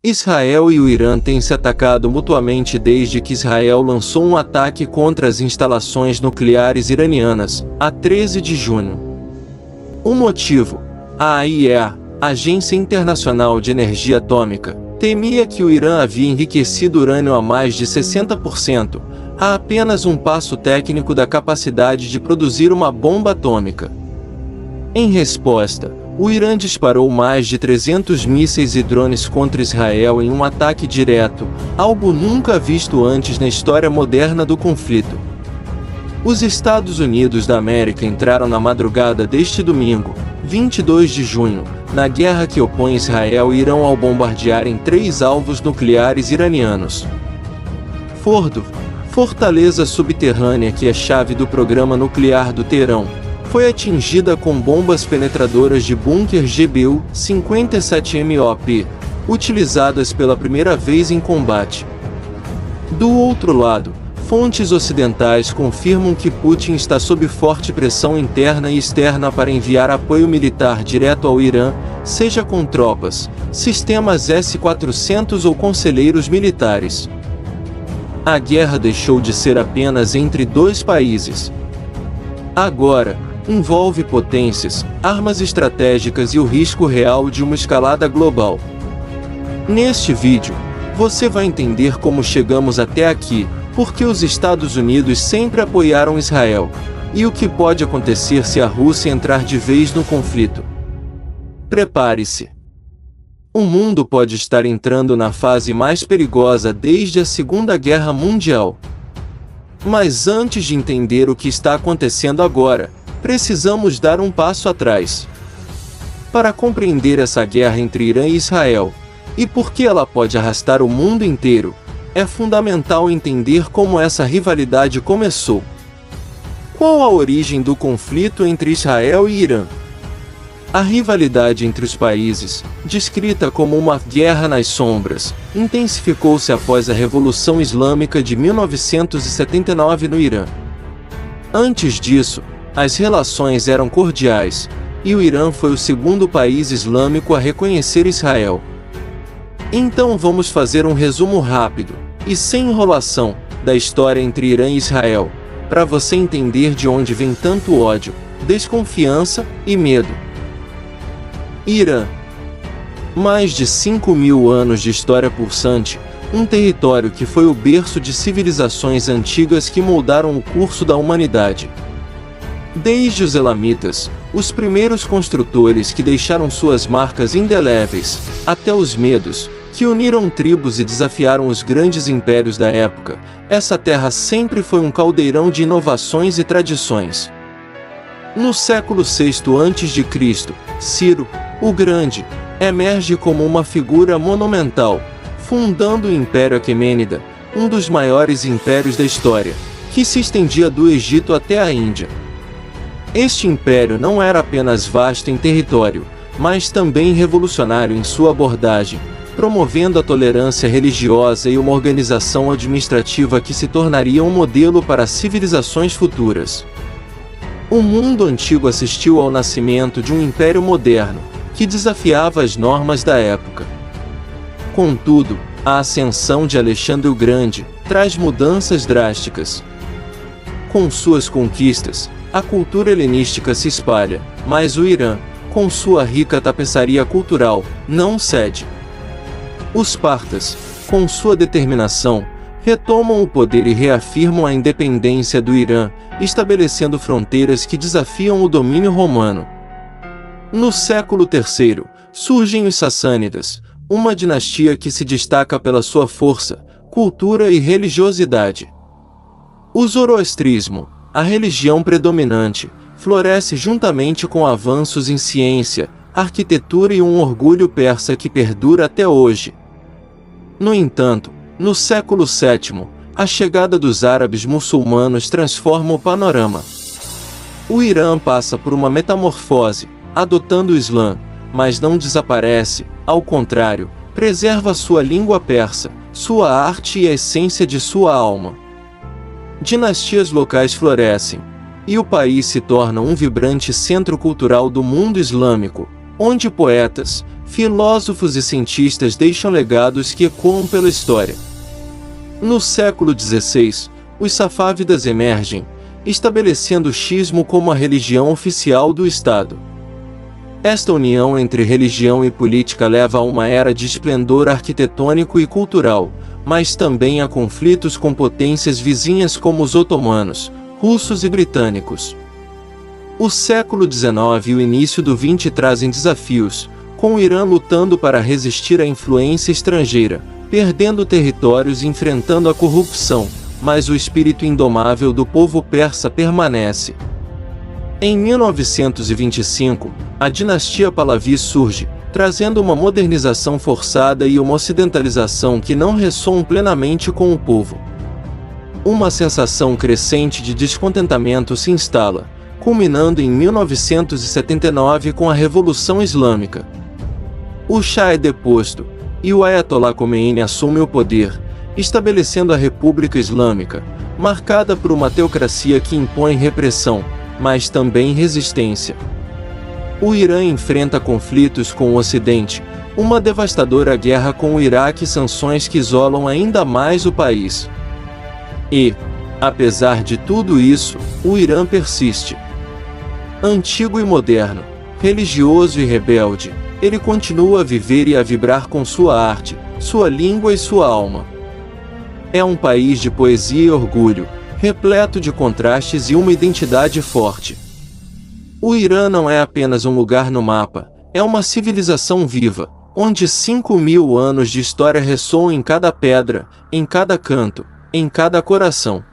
Israel e o Irã têm se atacado mutuamente desde que Israel lançou um ataque contra as instalações nucleares iranianas, a 13 de junho. O motivo? A AIEA, Agência Internacional de Energia Atômica, temia que o Irã havia enriquecido urânio a mais de 60%, a apenas um passo técnico da capacidade de produzir uma bomba atômica. Em resposta, o Irã disparou mais de 300 mísseis e drones contra Israel em um ataque direto, algo nunca visto antes na história moderna do conflito. Os Estados Unidos da América entraram na madrugada deste domingo, 22 de junho, na guerra que opõe Israel e Irã ao bombardearem 3 alvos nucleares iranianos. Fordo, fortaleza subterrânea que é chave do programa nuclear do Teherã, foi atingida com bombas penetradoras de bunker GBU-57MOP, utilizadas pela primeira vez em combate. Do outro lado, fontes ocidentais confirmam que Putin está sob forte pressão interna e externa para enviar apoio militar direto ao Irã, seja com tropas, sistemas S-400 ou conselheiros militares. A guerra deixou de ser apenas entre 2 países. Agora, envolve potências, armas estratégicas e o risco real de uma escalada global. Neste vídeo, você vai entender como chegamos até aqui, por que os Estados Unidos sempre apoiaram Israel, e o que pode acontecer se a Rússia entrar de vez no conflito. Prepare-se! O mundo pode estar entrando na fase mais perigosa desde a Segunda Guerra Mundial. Mas antes de entender o que está acontecendo agora, precisamos dar um passo atrás. Para compreender essa guerra entre Irã e Israel, e por que ela pode arrastar o mundo inteiro, é fundamental entender como essa rivalidade começou. Qual a origem do conflito entre Israel e Irã? A rivalidade entre os países, descrita como uma guerra nas sombras, intensificou-se após a Revolução Islâmica de 1979 no Irã. Antes disso, as relações eram cordiais, e o Irã foi o segundo país islâmico a reconhecer Israel. Então vamos fazer um resumo rápido, e sem enrolação, da história entre Irã e Israel, para você entender de onde vem tanto ódio, desconfiança e medo. Irã. Mais de 5.000 anos de história pulsante, um território que foi o berço de civilizações antigas que moldaram o curso da humanidade. Desde os elamitas, os primeiros construtores que deixaram suas marcas indeléveis, até os medos, que uniram tribos e desafiaram os grandes impérios da época, essa terra sempre foi um caldeirão de inovações e tradições. No século VI a.C., Ciro, o Grande, emerge como uma figura monumental, fundando o Império Aquemênida, um dos maiores impérios da história, que se estendia do Egito até a Índia. Este império não era apenas vasto em território, mas também revolucionário em sua abordagem, promovendo a tolerância religiosa e uma organização administrativa que se tornaria um modelo para civilizações futuras. O mundo antigo assistiu ao nascimento de um império moderno, que desafiava as normas da época. Contudo, a ascensão de Alexandre o Grande traz mudanças drásticas. Com suas conquistas, a cultura helenística se espalha, mas o Irã, com sua rica tapeçaria cultural, não cede. Os partas, com sua determinação, retomam o poder e reafirmam a independência do Irã, estabelecendo fronteiras que desafiam o domínio romano. No século III, surgem os Sassânidas, uma dinastia que se destaca pela sua força, cultura e religiosidade. O zoroastrismo, a religião predominante, floresce juntamente com avanços em ciência, arquitetura e um orgulho persa que perdura até hoje. No entanto, no século VII, a chegada dos árabes muçulmanos transforma o panorama. O Irã passa por uma metamorfose, adotando o Islã, mas não desaparece, ao contrário, preserva sua língua persa, sua arte e a essência de sua alma. Dinastias locais florescem, e o país se torna um vibrante centro cultural do mundo islâmico, onde poetas, filósofos e cientistas deixam legados que ecoam pela história. No século XVI, os safávidas emergem, estabelecendo o xismo como a religião oficial do Estado. Esta união entre religião e política leva a uma era de esplendor arquitetônico e cultural, mas também a conflitos com potências vizinhas como os otomanos, russos e britânicos. O século XIX e o início do XX trazem desafios, com o Irã lutando para resistir à influência estrangeira, perdendo territórios e enfrentando a corrupção, mas o espírito indomável do povo persa permanece. Em 1925, a dinastia Pahlavi surge, trazendo uma modernização forçada e uma ocidentalização que não ressoam plenamente com o povo. Uma sensação crescente de descontentamento se instala, culminando em 1979 com a Revolução Islâmica. O Shah é deposto, e o Ayatollah Khomeini assume o poder, estabelecendo a República Islâmica, marcada por uma teocracia que impõe repressão, mas também resistência. O Irã enfrenta conflitos com o Ocidente, uma devastadora guerra com o Iraque e sanções que isolam ainda mais o país. E, apesar de tudo isso, o Irã persiste. Antigo e moderno, religioso e rebelde, ele continua a viver e a vibrar com sua arte, sua língua e sua alma. É um país de poesia e orgulho, repleto de contrastes e uma identidade forte. O Irã não é apenas um lugar no mapa, é uma civilização viva, onde 5.000 anos de história ressoam em cada pedra, em cada canto, em cada coração.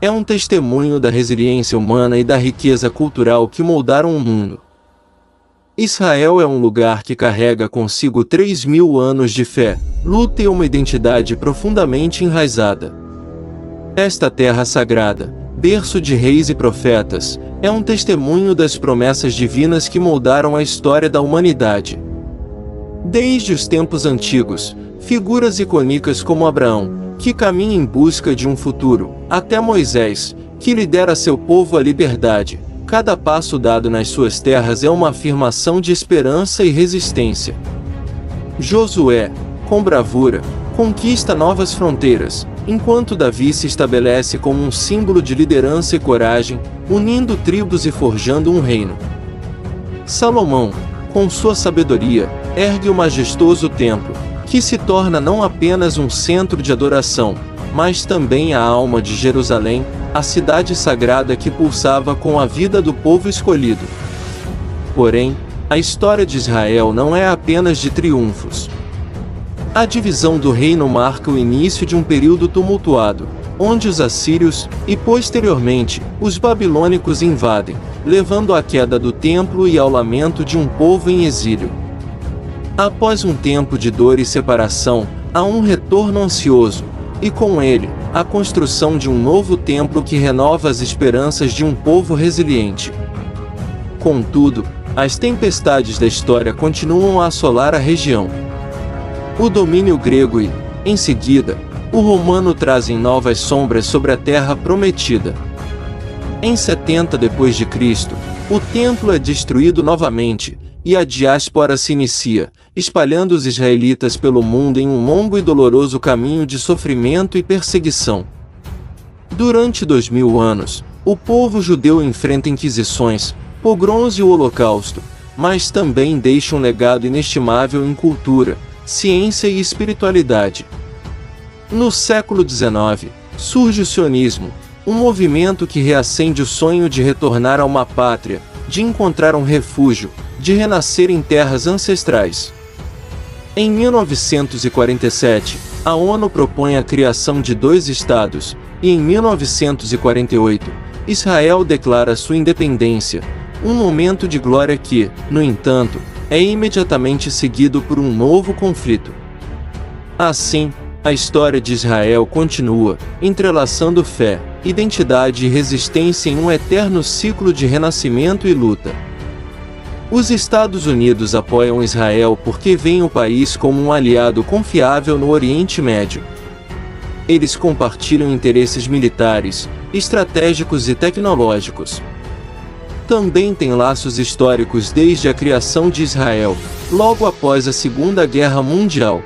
É um testemunho da resiliência humana e da riqueza cultural que moldaram o mundo. Israel é um lugar que carrega consigo 3.000 anos de fé, luta e uma identidade profundamente enraizada. Esta terra sagrada, berço de reis e profetas, é um testemunho das promessas divinas que moldaram a história da humanidade. Desde os tempos antigos, figuras icônicas como Abraão, que caminha em busca de um futuro, até Moisés, que lidera seu povo à liberdade, cada passo dado nas suas terras é uma afirmação de esperança e resistência. Josué, com bravura, conquista novas fronteiras, enquanto Davi se estabelece como um símbolo de liderança e coragem, unindo tribos e forjando um reino. Salomão, com sua sabedoria, ergue o majestoso templo, que se torna não apenas um centro de adoração, mas também a alma de Jerusalém, a cidade sagrada que pulsava com a vida do povo escolhido. Porém, a história de Israel não é apenas de triunfos. A divisão do reino marca o início de um período tumultuado, onde os assírios, e posteriormente, os babilônicos invadem, levando à queda do templo e ao lamento de um povo em exílio. Após um tempo de dor e separação, há um retorno ansioso, e com ele, a construção de um novo templo que renova as esperanças de um povo resiliente. Contudo, as tempestades da história continuam a assolar a região. O domínio grego e, em seguida, o romano trazem novas sombras sobre a terra prometida. Em 70 d.C., o templo é destruído novamente, e a diáspora se inicia, espalhando os israelitas pelo mundo em um longo e doloroso caminho de sofrimento e perseguição. Durante 2000 anos, o povo judeu enfrenta inquisições, pogroms e o Holocausto, mas também deixa um legado inestimável em cultura, ciência e espiritualidade. No século XIX, surge o sionismo, um movimento que reacende o sonho de retornar a uma pátria, de encontrar um refúgio, de renascer em terras ancestrais. Em 1947, a ONU propõe a criação de 2 estados, e em 1948, Israel declara sua independência, um momento de glória que, no entanto, é imediatamente seguido por um novo conflito. Assim, a história de Israel continua, entrelaçando fé, identidade e resistência em um eterno ciclo de renascimento e luta. Os Estados Unidos apoiam Israel porque veem o país como um aliado confiável no Oriente Médio. Eles compartilham interesses militares, estratégicos e tecnológicos. também tem laços históricos desde a criação de Israel, logo após a Segunda Guerra Mundial.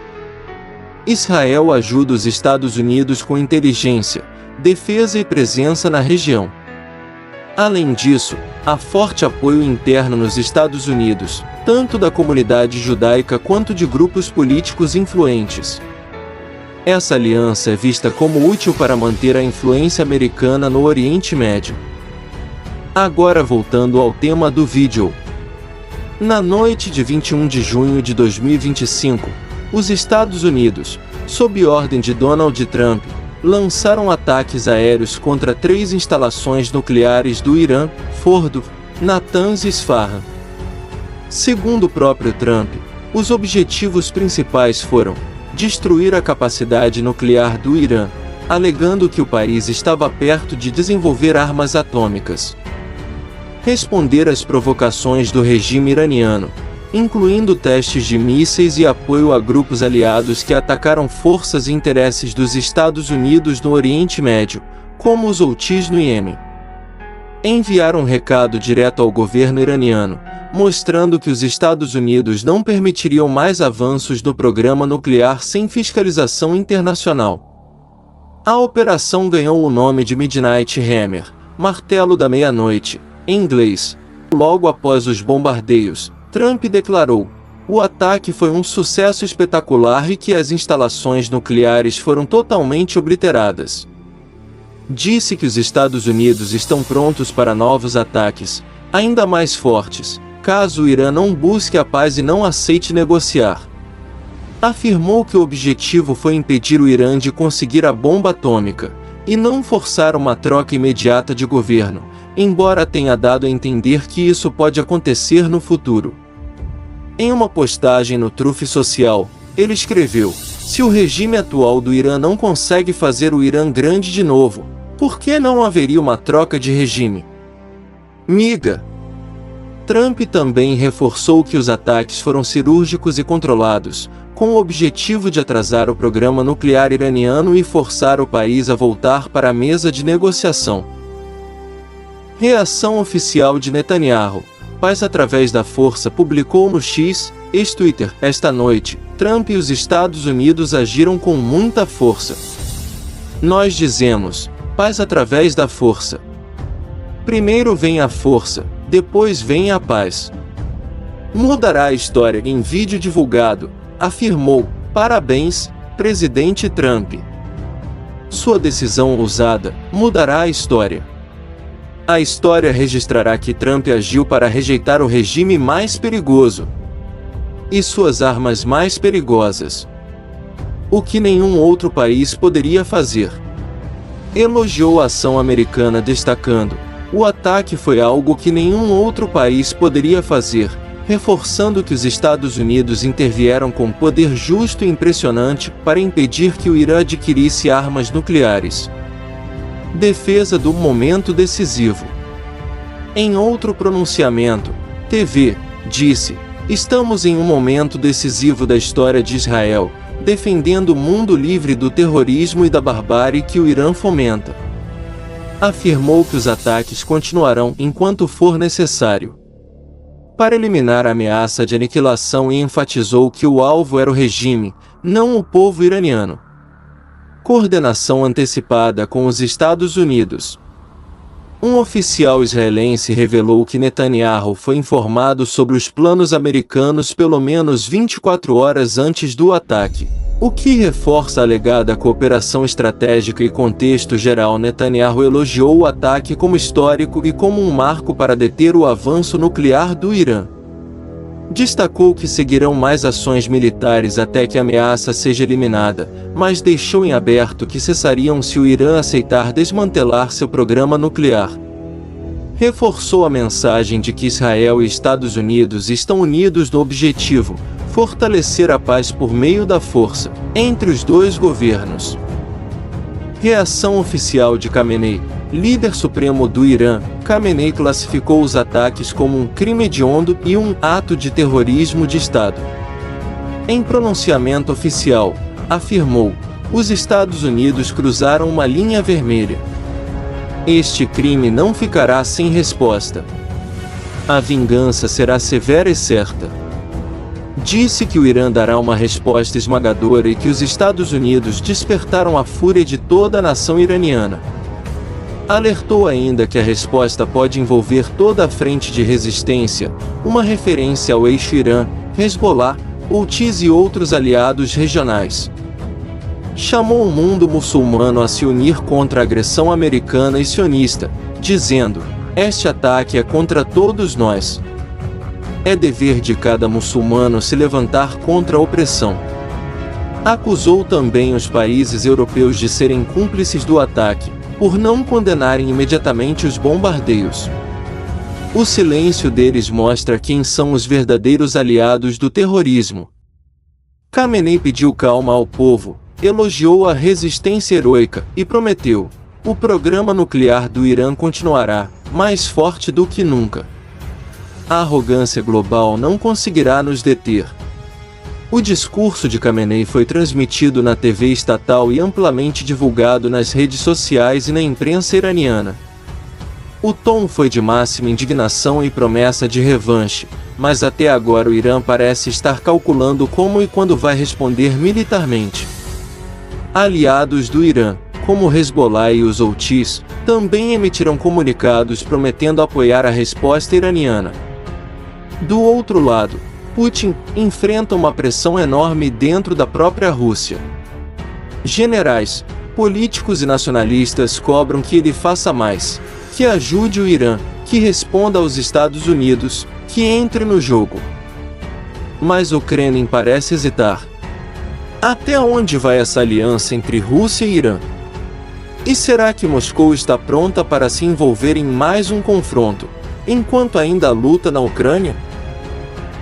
Israel ajuda os Estados Unidos com inteligência, defesa e presença na região. Além disso, há forte apoio interno nos Estados Unidos, tanto da comunidade judaica quanto de grupos políticos influentes. Essa aliança é vista como útil para manter a influência americana no Oriente Médio. Agora voltando ao tema do vídeo. Na noite de 21 de junho de 2025, os Estados Unidos, sob ordem de Donald Trump, lançaram ataques aéreos contra 3 instalações nucleares do Irã, Fordo, Natanz e Isfahan. Segundo o próprio Trump, os objetivos principais foram destruir a capacidade nuclear do Irã, alegando que o país estava perto de desenvolver armas atômicas. Responder às provocações do regime iraniano, incluindo testes de mísseis e apoio a grupos aliados que atacaram forças e interesses dos Estados Unidos no Oriente Médio, como os Houthis no Iêmen. Enviaram um recado direto ao governo iraniano, mostrando que os Estados Unidos não permitiriam mais avanços no programa nuclear sem fiscalização internacional. A operação ganhou o nome de Midnight Hammer, Martelo da Meia-Noite, em inglês. Logo após os bombardeios, Trump declarou: "O ataque foi um sucesso espetacular e que as instalações nucleares foram totalmente obliteradas." Disse que os Estados Unidos estão prontos para novos ataques, ainda mais fortes, caso o Irã não busque a paz e não aceite negociar. Afirmou que o objetivo foi impedir o Irã de conseguir a bomba atômica, e não forçar uma troca imediata de governo, embora tenha dado a entender que isso pode acontecer no futuro. Em uma postagem no Truth Social, ele escreveu: "Se o regime atual do Irã não consegue fazer o Irã grande de novo, por que não haveria uma troca de regime?" Miga. Trump também reforçou que os ataques foram cirúrgicos e controlados, com o objetivo de atrasar o programa nuclear iraniano e forçar o país a voltar para a mesa de negociação. Reação oficial de Netanyahu. Paz através da força publicou no X, ex-Twitter, esta noite: "Trump e os Estados Unidos agiram com muita força. Nós dizemos, paz através da força. Primeiro vem a força, depois vem a paz. Mudará a história." Em vídeo divulgado, afirmou: "Parabéns, presidente Trump. Sua decisão ousada mudará a história. A história registrará que Trump agiu para rejeitar o regime mais perigoso e suas armas mais perigosas, o que nenhum outro país poderia fazer." Elogiou a ação americana destacando: "O ataque foi algo que nenhum outro país poderia fazer", reforçando que os Estados Unidos intervieram com poder justo e impressionante para impedir que o Irã adquirisse armas nucleares. Defesa do momento decisivo. Em outro pronunciamento, TV, disse: "Estamos em um momento decisivo da história de Israel, defendendo o mundo livre do terrorismo e da barbárie que o Irã fomenta." Afirmou que os ataques continuarão enquanto for necessário para eliminar a ameaça de aniquilação e enfatizou que o alvo era o regime, não o povo iraniano. Coordenação antecipada com os Estados Unidos. Um oficial israelense revelou que Netanyahu foi informado sobre os planos americanos pelo menos 24 horas antes do ataque, o que reforça a alegada cooperação estratégica e contexto geral. Netanyahu elogiou o ataque como histórico e como um marco para deter o avanço nuclear do Irã. Destacou que seguirão mais ações militares até que a ameaça seja eliminada, mas deixou em aberto que cessariam se o Irã aceitar desmantelar seu programa nuclear. Reforçou a mensagem de que Israel e Estados Unidos estão unidos no objetivo: fortalecer a paz por meio da força, entre os dois governos. Reação oficial de Khamenei. Líder supremo do Irã, Khamenei classificou os ataques como um crime hediondo e um ato de terrorismo de Estado. Em pronunciamento oficial, afirmou: "Os Estados Unidos cruzaram uma linha vermelha. Este crime não ficará sem resposta." A vingança será severa e certa. Disse que o Irã dará uma resposta esmagadora e que os Estados Unidos despertaram a fúria de toda a nação iraniana. Alertou ainda que a resposta pode envolver toda a frente de resistência, uma referência ao eixo Irã, Hezbollah, Houthis e outros aliados regionais. Chamou o mundo muçulmano a se unir contra a agressão americana e sionista, dizendo: "Este ataque é contra todos nós. É dever de cada muçulmano se levantar contra a opressão." Acusou também os países europeus de serem cúmplices do ataque, por não condenarem imediatamente os bombardeios. O silêncio deles mostra quem são os verdadeiros aliados do terrorismo. Khamenei pediu calma ao povo, elogiou a resistência heroica e prometeu: "O programa nuclear do Irã continuará, mais forte do que nunca. A arrogância global não conseguirá nos deter." O discurso de Khamenei foi transmitido na TV estatal e amplamente divulgado nas redes sociais e na imprensa iraniana. O tom foi de máxima indignação e promessa de revanche, mas até agora o Irã parece estar calculando como e quando vai responder militarmente. Aliados do Irã, como Hezbollah e os Houthis, também emitirão comunicados prometendo apoiar a resposta iraniana. Do outro lado, Putin enfrenta uma pressão enorme dentro da própria Rússia. Generais, políticos e nacionalistas cobram que ele faça mais, que ajude o Irã, que responda aos Estados Unidos, que entre no jogo. Mas o Kremlin parece hesitar. Até onde vai essa aliança entre Rússia e Irã? E será que Moscou está pronta para se envolver em mais um confronto, enquanto ainda luta na Ucrânia?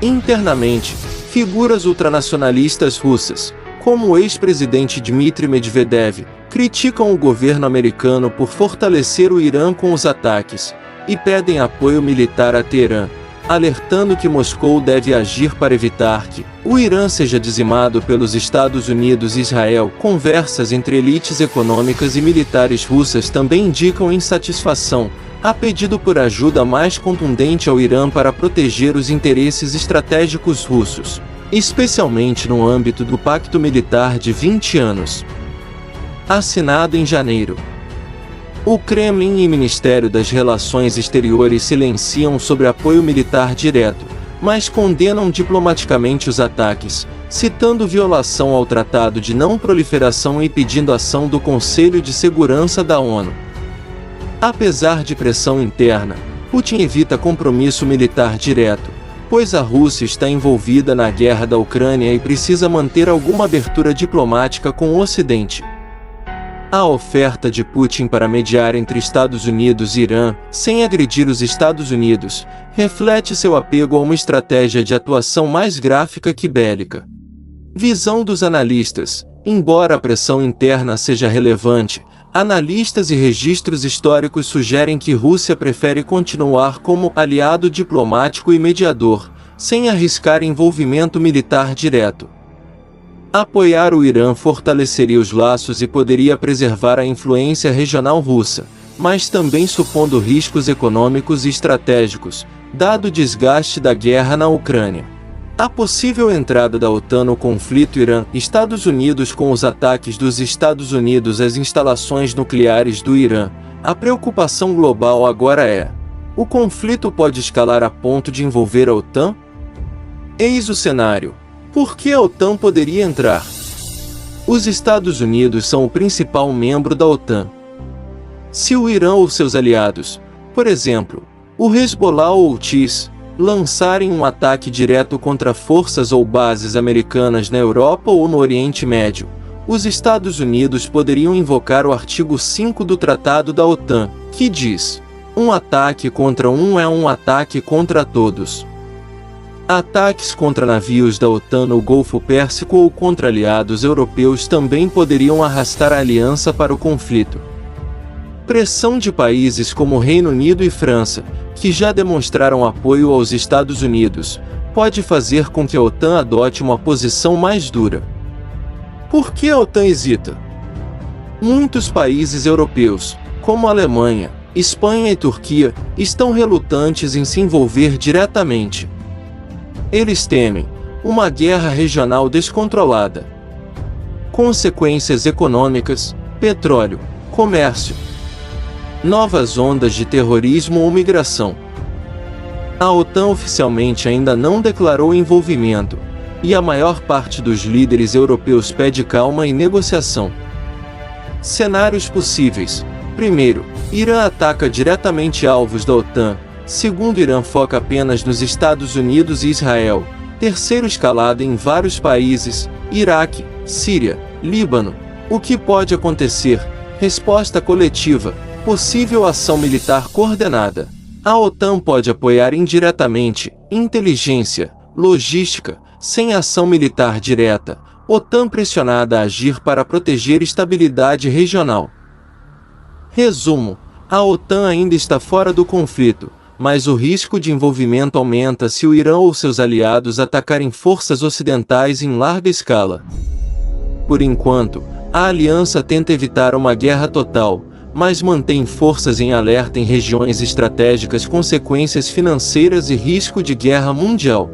Internamente, figuras ultranacionalistas russas, como o ex-presidente Dmitry Medvedev, criticam o governo americano por fortalecer o Irã com os ataques, e pedem apoio militar a Teherã, alertando que Moscou deve agir para evitar que o Irã seja dizimado pelos Estados Unidos e Israel. Conversas entre elites econômicas e militares russas também indicam insatisfação, a pedido por ajuda mais contundente ao Irã para proteger os interesses estratégicos russos, especialmente no âmbito do Pacto Militar de 20 anos. Assinado em janeiro. O Kremlin e o Ministério das Relações Exteriores silenciam sobre apoio militar direto, mas condenam diplomaticamente os ataques, citando violação ao Tratado de Não Proliferação e pedindo ação do Conselho de Segurança da ONU. Apesar de pressão interna, Putin evita compromisso militar direto, pois a Rússia está envolvida na guerra da Ucrânia e precisa manter alguma abertura diplomática com o Ocidente. A oferta de Putin para mediar entre Estados Unidos e Irã, sem agredir os Estados Unidos, reflete seu apego a uma estratégia de atuação mais gráfica que bélica. Visão dos analistas: embora a pressão interna seja relevante, analistas e registros históricos sugerem que Rússia prefere continuar como aliado diplomático e mediador, sem arriscar envolvimento militar direto. Apoiar o Irã fortaleceria os laços e poderia preservar a influência regional russa, mas também supondo riscos econômicos e estratégicos, dado o desgaste da guerra na Ucrânia. A possível entrada da OTAN no conflito Irã-Estados Unidos com os ataques dos Estados Unidos às instalações nucleares do Irã. A preocupação global agora é: o conflito pode escalar a ponto de envolver a OTAN? Eis o cenário. Por que a OTAN poderia entrar? Os Estados Unidos são o principal membro da OTAN. Se o Irã ou seus aliados, por exemplo, o Hezbollah ou Houthis, lançarem um ataque direto contra forças ou bases americanas na Europa ou no Oriente Médio, os Estados Unidos poderiam invocar o artigo 5 do Tratado da OTAN, que diz: um ataque contra um é um ataque contra todos. Ataques contra navios da OTAN no Golfo Pérsico ou contra aliados europeus também poderiam arrastar a aliança para o conflito. Pressão de países como Reino Unido e França, que já demonstraram apoio aos Estados Unidos, pode fazer com que a OTAN adote uma posição mais dura. Por que a OTAN hesita? Muitos países europeus, como a Alemanha, Espanha e Turquia estão relutantes em se envolver diretamente. Eles temem uma guerra regional descontrolada. Consequências econômicas: petróleo, comércio, novas ondas de terrorismo ou migração. A OTAN oficialmente ainda não declarou envolvimento, e a maior parte dos líderes europeus pede calma e negociação. Cenários possíveis: primeiro, Irã ataca diretamente alvos da OTAN. Segundo, Irã foca apenas nos Estados Unidos e Israel. Terceiro, escalada em vários países: Iraque, Síria, Líbano. O que pode acontecer? Resposta coletiva: possível ação militar coordenada. A OTAN pode apoiar indiretamente, inteligência, logística, sem ação militar direta. OTAN pressionada a agir para proteger estabilidade regional. Resumo: a OTAN ainda está fora do conflito, mas o risco de envolvimento aumenta se o Irã ou seus aliados atacarem forças ocidentais em larga escala. Por enquanto, a aliança tenta evitar uma guerra total, mas mantém forças em alerta em regiões estratégicas, consequências financeiras e risco de guerra mundial.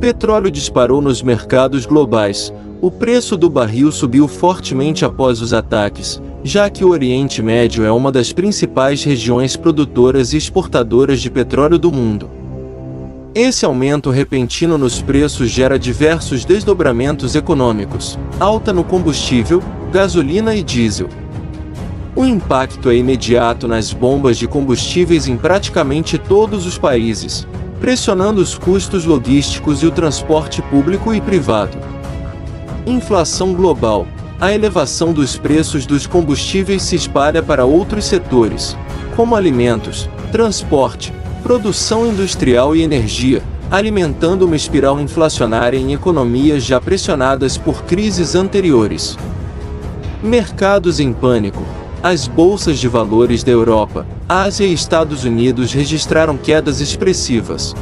Petróleo disparou nos mercados globais. O preço do barril subiu fortemente após os ataques, já que o Oriente Médio é uma das principais regiões produtoras e exportadoras de petróleo do mundo. Esse aumento repentino nos preços gera diversos desdobramentos econômicos: alta no combustível, gasolina e diesel. O impacto é imediato nas bombas de combustíveis em praticamente todos os países, pressionando os custos logísticos e o transporte público e privado. Inflação global: a elevação dos preços dos combustíveis se espalha para outros setores, como alimentos, transporte, produção industrial e energia, alimentando uma espiral inflacionária em economias já pressionadas por crises anteriores. Mercados em pânico: as bolsas de valores da Europa, Ásia e Estados Unidos registraram quedas expressivas.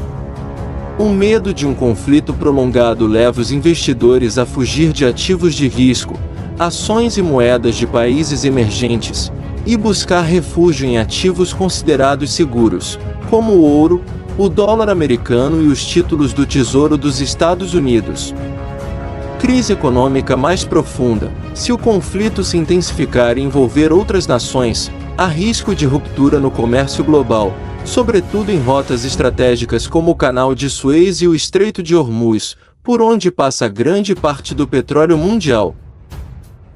O medo de um conflito prolongado leva os investidores a fugir de ativos de risco, ações e moedas de países emergentes, e buscar refúgio em ativos considerados seguros, como o ouro, o dólar americano e os títulos do Tesouro dos Estados Unidos. Crise econômica mais profunda: se o conflito se intensificar e envolver outras nações, há risco de ruptura no comércio global, sobretudo em rotas estratégicas como o Canal de Suez e o Estreito de Hormuz, por onde passa grande parte do petróleo mundial.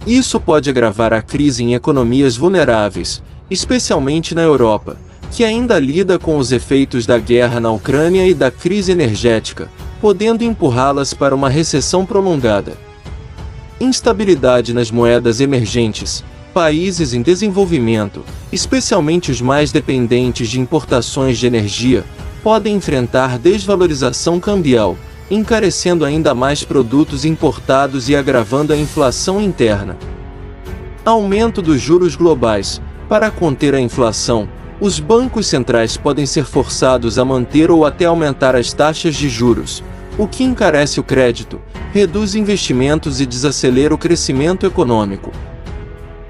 Isso pode agravar a crise em economias vulneráveis, especialmente na Europa, que ainda lida com os efeitos da guerra na Ucrânia e da crise energética, podendo empurrá-las para uma recessão prolongada. Instabilidade nas moedas emergentes: países em desenvolvimento, especialmente os mais dependentes de importações de energia, podem enfrentar desvalorização cambial, encarecendo ainda mais produtos importados e agravando a inflação interna. Aumento dos juros globais: para conter a inflação, os bancos centrais podem ser forçados a manter ou até aumentar as taxas de juros, o que encarece o crédito, reduz investimentos e desacelera o crescimento econômico.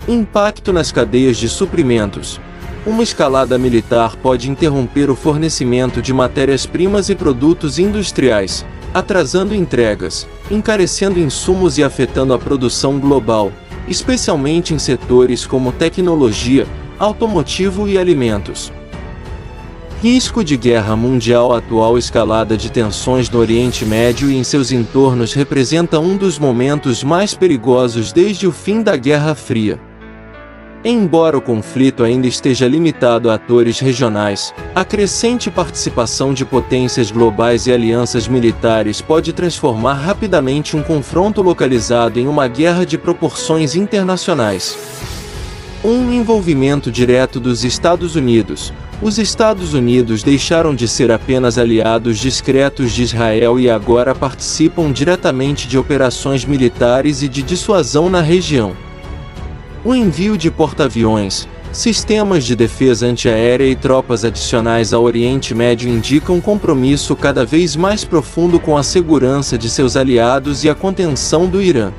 Impacto nas cadeias de suprimentos: uma escalada militar pode interromper o fornecimento de matérias-primas e produtos industriais, atrasando entregas, encarecendo insumos e afetando a produção global, especialmente em setores como tecnologia, automotivo e alimentos. Risco de guerra mundial: a atual escalada de tensões no Oriente Médio e em seus entornos representa um dos momentos mais perigosos desde o fim da Guerra Fria. Embora o conflito ainda esteja limitado a atores regionais, a crescente participação de potências globais e alianças militares pode transformar rapidamente um confronto localizado em uma guerra de proporções internacionais. Um envolvimento direto dos Estados Unidos: os Estados Unidos deixaram de ser apenas aliados discretos de Israel e agora participam diretamente de operações militares e de dissuasão na região. O envio de porta-aviões, sistemas de defesa antiaérea e tropas adicionais ao Oriente Médio indicam um compromisso cada vez mais profundo com a segurança de seus aliados e a contenção do Irã.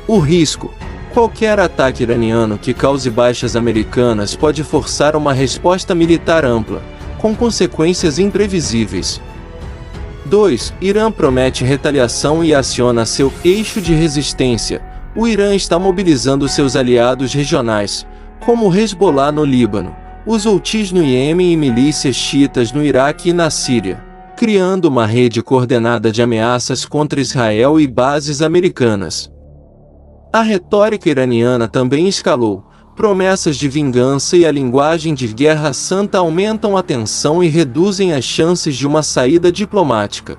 O risco: Qualquer ataque iraniano que cause baixas americanas pode forçar uma resposta militar ampla, com consequências imprevisíveis. 2. Irã promete retaliação e aciona seu eixo de resistência. O Irã está mobilizando seus aliados regionais, como o Hezbollah no Líbano, os Houthis no Iêmen e milícias xiitas no Iraque e na Síria, criando uma rede coordenada de ameaças contra Israel e bases americanas. A retórica iraniana também escalou. Promessas de vingança e a linguagem de guerra santa aumentam a tensão e reduzem as chances de uma saída diplomática.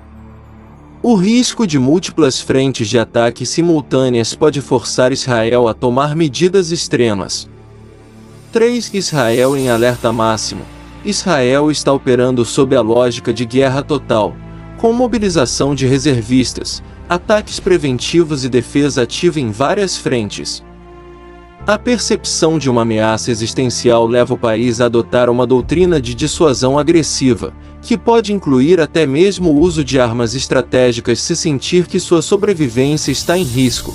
O risco de múltiplas frentes de ataque simultâneas pode forçar Israel a tomar medidas extremas. 3. Israel em alerta máximo. Israel está operando sob a lógica de guerra total, com mobilização de reservistas, ataques preventivos e defesa ativa em várias frentes. A percepção de uma ameaça existencial leva o país a adotar uma doutrina de dissuasão agressiva, que pode incluir até mesmo o uso de armas estratégicas se sentir que sua sobrevivência está em risco.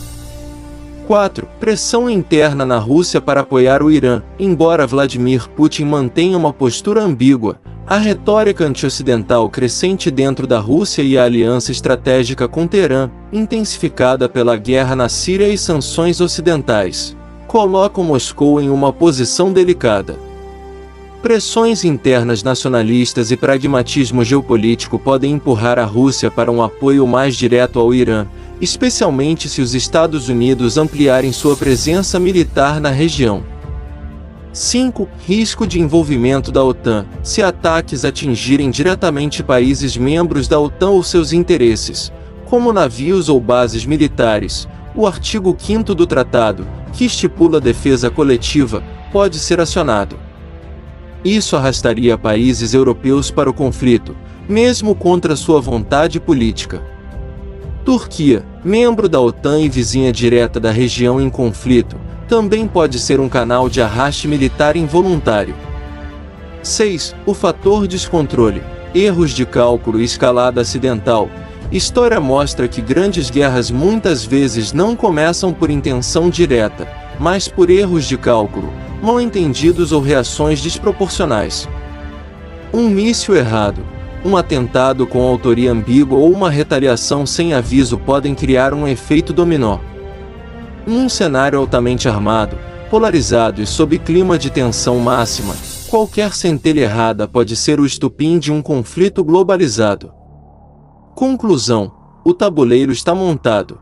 4. Pressão interna na Rússia para apoiar o Irã. Embora Vladimir Putin mantenha uma postura ambígua, a retórica anti-ocidental crescente dentro da Rússia e a aliança estratégica com Teherã, intensificada pela guerra na Síria e sanções ocidentais, colocam Moscou em uma posição delicada. Pressões internas nacionalistas e pragmatismo geopolítico podem empurrar a Rússia para um apoio mais direto ao Irã, especialmente se os Estados Unidos ampliarem sua presença militar na região. 5. Risco de envolvimento da OTAN. Se ataques atingirem diretamente países membros da OTAN ou seus interesses, como navios ou bases militares, o artigo 5º do tratado, que estipula defesa coletiva, pode ser acionado. Isso arrastaria países europeus para o conflito, mesmo contra sua vontade política. Turquia, membro da OTAN e vizinha direta da região em conflito, também pode ser um canal de arraste militar involuntário. 6. O fator descontrole. Erros de cálculo e escalada acidental. História mostra que grandes guerras muitas vezes não começam por intenção direta, mas por erros de cálculo, mal-entendidos ou reações desproporcionais. Um míssil errado, um atentado com autoria ambígua ou uma retaliação sem aviso podem criar um efeito dominó. Num cenário altamente armado, polarizado e sob clima de tensão máxima, qualquer centelha errada pode ser o estupim de um conflito globalizado. Conclusão: o tabuleiro está montado.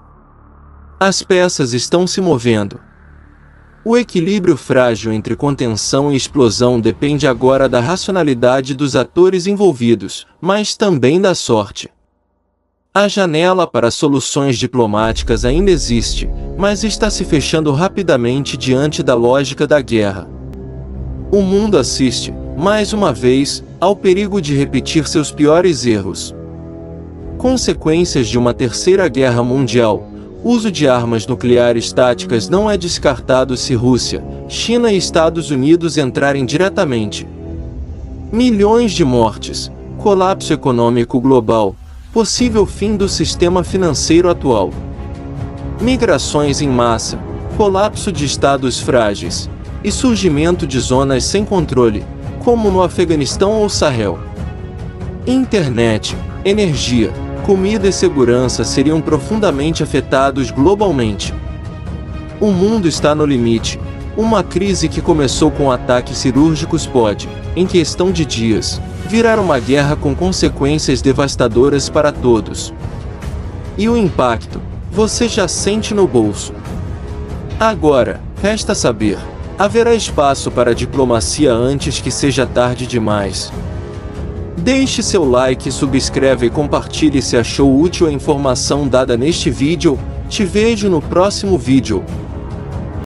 As peças estão se movendo. O equilíbrio frágil entre contenção e explosão depende agora da racionalidade dos atores envolvidos, mas também da sorte. A janela para soluções diplomáticas ainda existe, mas está se fechando rapidamente diante da lógica da guerra. O mundo assiste, mais uma vez, ao perigo de repetir seus piores erros. Consequências de uma terceira guerra mundial. Uso de armas nucleares táticas não é descartado se Rússia, China e Estados Unidos entrarem diretamente. Milhões de mortes, colapso econômico global, possível fim do sistema financeiro atual. Migrações em massa, colapso de estados frágeis, e surgimento de zonas sem controle, como no Afeganistão ou Sahel. Internet, energia, comida e segurança seriam profundamente afetados globalmente. O mundo está no limite. Uma crise que começou com ataques cirúrgicos pode, em questão de dias, virar uma guerra com consequências devastadoras para todos. E o impacto, você já sente no bolso. Agora, resta saber, haverá espaço para a diplomacia antes que seja tarde demais? Deixe seu like, subscreve e compartilhe se achou útil a informação dada neste vídeo. Te vejo no próximo vídeo.